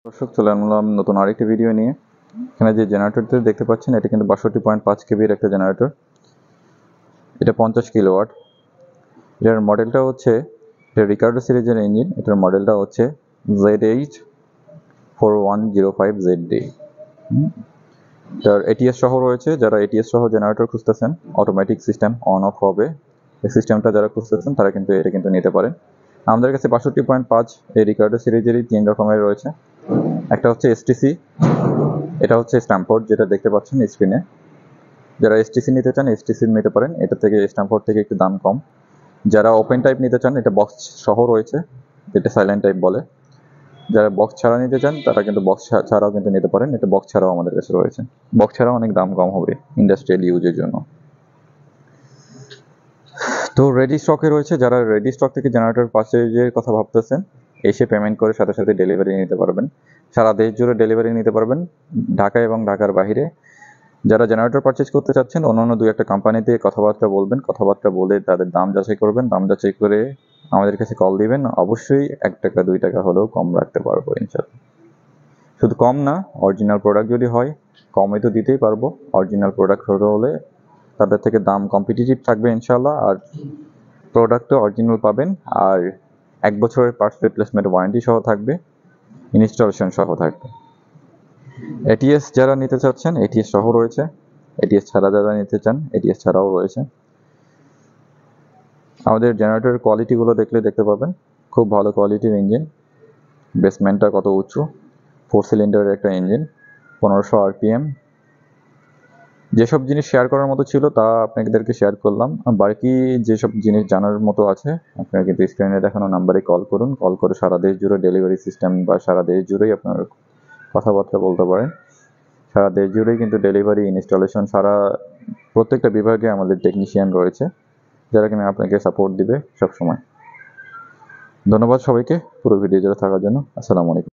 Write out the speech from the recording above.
দর্শক, চলে আসলাম নতুন আরেকটি ভিডিও নিয়ে। এখানে যে জেনারেটরটি দেখতে পাচ্ছেন, এটা কিন্তু 62.5 কেবির একটা জেনারেটর। এটা 50 কিলোওয়াট। এটার মডেলটা হচ্ছে, এটা রিকার্ডো সিরিজের ইঞ্জিন। এটার মডেলটা হচ্ছে ZH4105ZD। এটার ATS সহ রয়েছে। যারা ATS সহ জেনারেটর খুঁজতেছেন, অটোমেটিক সিস্টেম অন অফ হবে, এই সিস্টেমটা যারা খুঁজতেছেন তারা কিন্তু এটা নিতে পারেন। আমাদের কাছে 62.5 এই রিকার্ডো সিরিজেরই 3 রকমের রয়েছে। একটা হচ্ছে STC, এটা হচ্ছে স্ট্যামফোর্ড, যেটা দেখতে পাচ্ছেন স্ক্রিনে। যারা STC নিতে চান STC নিতে পারেন, এটা থেকে স্ট্যামফোর্ড থেকে একটু দাম কম। যারা ওপেন টাইপ নিতে চান, এটা বক্স সহ রয়েছে, যেটা সাইলেন্ট টাইপ বলে। যারা বক্স ছাড়া নিতে চান তারা কিন্তু বক্স ছাড়াও কিন্তু নিতে পারেন, এটা বক্স ছাড়াও আমাদের কাছে রয়েছে। বক্স ছাড়াও অনেক দাম কম হবে ইন্ডাস্ট্রিয়াল ইউজের জন্য। তো রেডি স্টকে রয়েছে। যারা রেডি স্টক থেকে জেনারেটর পারচেজের কথা ভাবতেছেন, এসে পেমেন্ট করে সাথে সাথে ডেলিভারি নিতে পারবেন। সারা দেশ জুড়ে ডেলিভারি নিতে পারবেন, ঢাকা এবং ঢাকার বাইরে। যারা জেনারেটর পারচেজ করতে চাচ্ছেন, অন্যান্য 2-1টা কোম্পানিতে কথাবার্তা বলবেন, কথাবার্তা বলে তাদের দাম যাচাই করবেন, দাম যাচাই করে আমাদের কাছে কল দিবেন। অবশ্যই 1 টাকা 2 টাকা হলেও কম রাখতে পারবো ইনশাল্লাহ। শুধু কম না, অরিজিনাল প্রোডাক্ট যদি হয় কমে তো দিতেই পারবো। অরিজিনাল প্রোডাক্ট হলে তাদের থেকে দাম কম্পিটিটিভ থাকবে ইনশাল্লাহ। আর প্রোডাক্টও অরিজিনাল পাবেন। আর 1 বছরের পার্টস রিপ্লেসমেন্ট ওয়ারেন্টি সহ থাকবে, ইনস্টলেশন সহ থাকবে। ATS যারা নিতে চাচ্ছেন, ATS সহ রয়েছে। ATS ছাড়া যারা নিতে চান, ATS ছাড়াও রয়েছে। আমাদের জেনারেটরের কোয়ালিটিগুলো দেখতে পাবেন, খুব ভালো কোয়ালিটির ইঞ্জিন। বেসমেন্টটা কত উঁচু, 4 সিলিন্ডারের একটা ইঞ্জিন, 1500 RPM। যেসব জিনিস শেয়ার করার মতো ছিল তা আপনাদেরকে শেয়ার করলাম। বাকি যেসব জিনিস জানার মতো আছে, আপনারা কিন্তু স্ক্রিনে দেখানো নাম্বারে কল করুন। কল করে সারা দেশ জুড়ে ডেলিভারি সিস্টেম বা সারা দেশ জুড়েই আপনারা কথাবার্তা বলতে পারেন। সারা দেশ জুড়েই কিন্তু ডেলিভারি, ইনস্টলেশন, প্রত্যেকটা বিভাগে আমাদের টেকনিশিয়ান রয়েছে, যারা কিনা আপনাকে সাপোর্ট দিবে সবসময়। ধন্যবাদ সবাইকে পুরো ভিডিও জুড়ে থাকার জন্য। আসসালামু আলাইকুম।